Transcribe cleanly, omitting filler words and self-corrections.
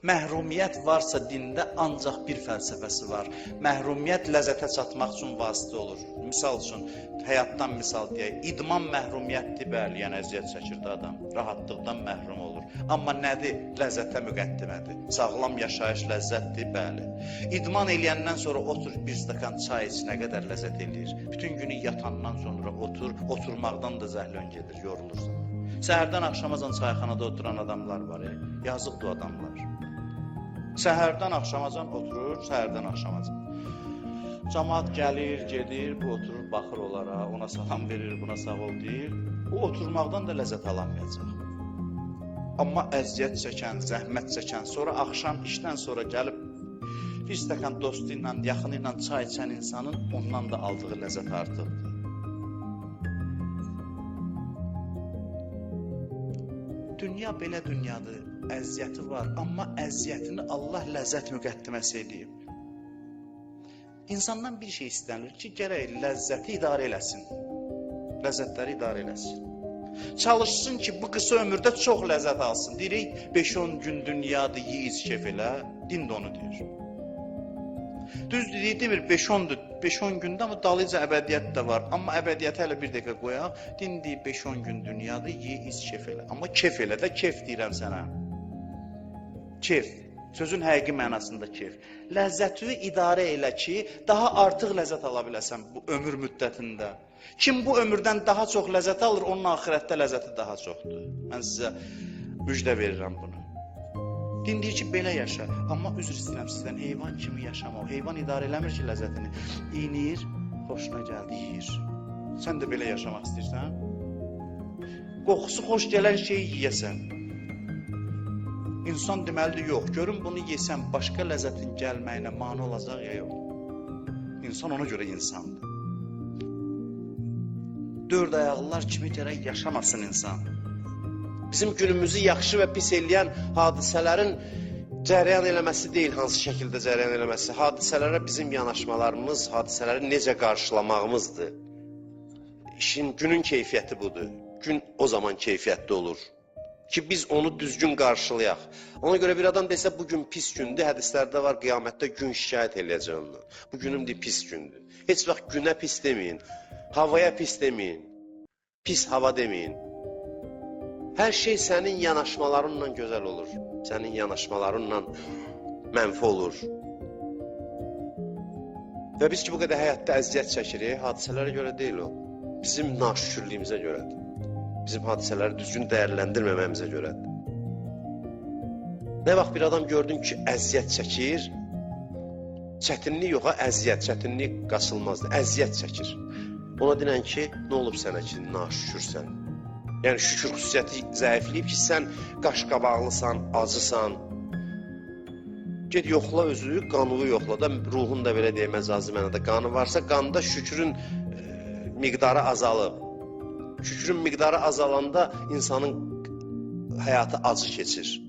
Məhrumiyyət varsa dində ancaq bir fəlsəfəsi var. Məhrumiyyət ləzzətə çatmaq üçün vasitə olur. Misal üçün, həyatdan misal deyək, idman məhrumiyyətdir, bəli, yəni əziyyət çəkirdi adam, rahatlıqdan məhrum olur. Amma nədir? Ləzzətə müqəddimədir. Sağlam yaşayış ləzzətdir, bəli. İdman eləyəndən sonra otur bir stəkan çay iç, nə qədər ləzzət eləyir. Bütün günü yatandan sonra oturmaqdan da zəhlön gedir, yorulursan. Səhərdən axşamacan çayxanada oturan adamlar var, yazıqdır o adamlar. Səhərdən axşamacan oturur, səhərdən axşamacan. Camaat gəlir, gedir, bu oturur, baxır onlara, ona salam verir, buna sağ ol deyir. O oturmaqdan da ləzzət alamayacaq. Amma əziyyət çəkən, zəhmət çəkən, sonra axşam işdən sonra gəlib bir stəkan dostu ilə, yaxını ilə çay içən insanın ondan da aldığı ləzzət artıqdır. Dünya belə dünyadır, əziyyəti var, amma əziyyətini Allah ləzzət müqəddiməsi eləyib. İnsandan bir şey istənilir ki, gərək ləzzəti idarə eləsin, ləzzətləri idarə eləsin. Çalışsın ki, bu qısa ömürdə çox ləzzət alsın. Deyirik, 5-10 gün dünyadır, yiyiz, kef elə, din də onu deyir. Düz demir, 5-10 gündə, amma dalıca əbədiyyət də var. Amma əbədiyyəti hələ bir dəqiqə qoyaq, din deyir, 5-10 gün dünyadır, yiyiz, kef elə. Amma kef elə də, kef deyirəm sənə. Kef, sözün həqiqi mənasında kef. Ləzzəti idarə elə ki, daha artıq ləzzət ala biləsən bu ömür müddətində. Kim bu ömürdən daha çox ləzzət alır, onun axirətdə ləzzəti daha çoxdur. Mən sizə müjdə verirəm bunu. Din deyir ki, belə yaşa, amma üzr istəyirəm sizdən, heyvan kimi yaşama. O heyvan idarə eləmir ki, ləzzətini. İyniyir, xoşuna gəldi, yiyir. Sən də belə yaşamaq istəyirsən? Qoxusu xoş gələn şeyi yiyəsən. İnsan deməlidir, yox, görün bunu yesəm, başqa ləzzətin gəlməyinə mane olacaq ya yox. İnsan ona görə insandır. Dörd ayaqlılar kimi gərək yaşamasın insan. Bizim günümüzü yaxşı və pis eləyən hadisələrin cərəyan eləməsi deyil, hansı şəkildə cərəyan eləməsi. Hadisələrə bizim yanaşmalarımız, hadisələri necə qarşılamağımızdır. Günün keyfiyyəti budur. Gün o zaman keyfiyyətli olur. Ki biz onu düzgün qarşılayaq. Ona görə bir adam desə, bugün pis gündür, hədislərdə var, qiyamətdə gün şikayət eləyəcək ondan. Bu günümdür, pis gündür. Heç vaxt günə pis deməyin, havaya pis deməyin, pis hava deməyin. Hər şey sənin yanaşmalarınla gözəl olur, sənin yanaşmalarınla mənfi olur. Və biz ki, bu qədər həyatda əziyyət çəkirik, hadisələrə görə deyil o, bizim naşükürlüyümüzə görədir. Bizim hadisələri düzgün dəyərləndirməməyimizə görədir. Nə vaxt bir adam gördün ki, əziyyət çəkir, çətinlik yox, əziyyət, çətinlik qaçılmazdır, əziyyət çəkir. Ona dinən ki, nə olub sənə ki, naşükürsən? Yəni, şükür xüsusiyyəti zəifləyib ki, sən qaşqabaqlısan, acısan. Ged yoxla özü, qanını yoxla da, ruhun da belə deyək, məcazi mənada qanı varsa, qanda şükrün miqdarı azalıb. Şükrün miqdarı azalanda insanın həyatı acı keçir.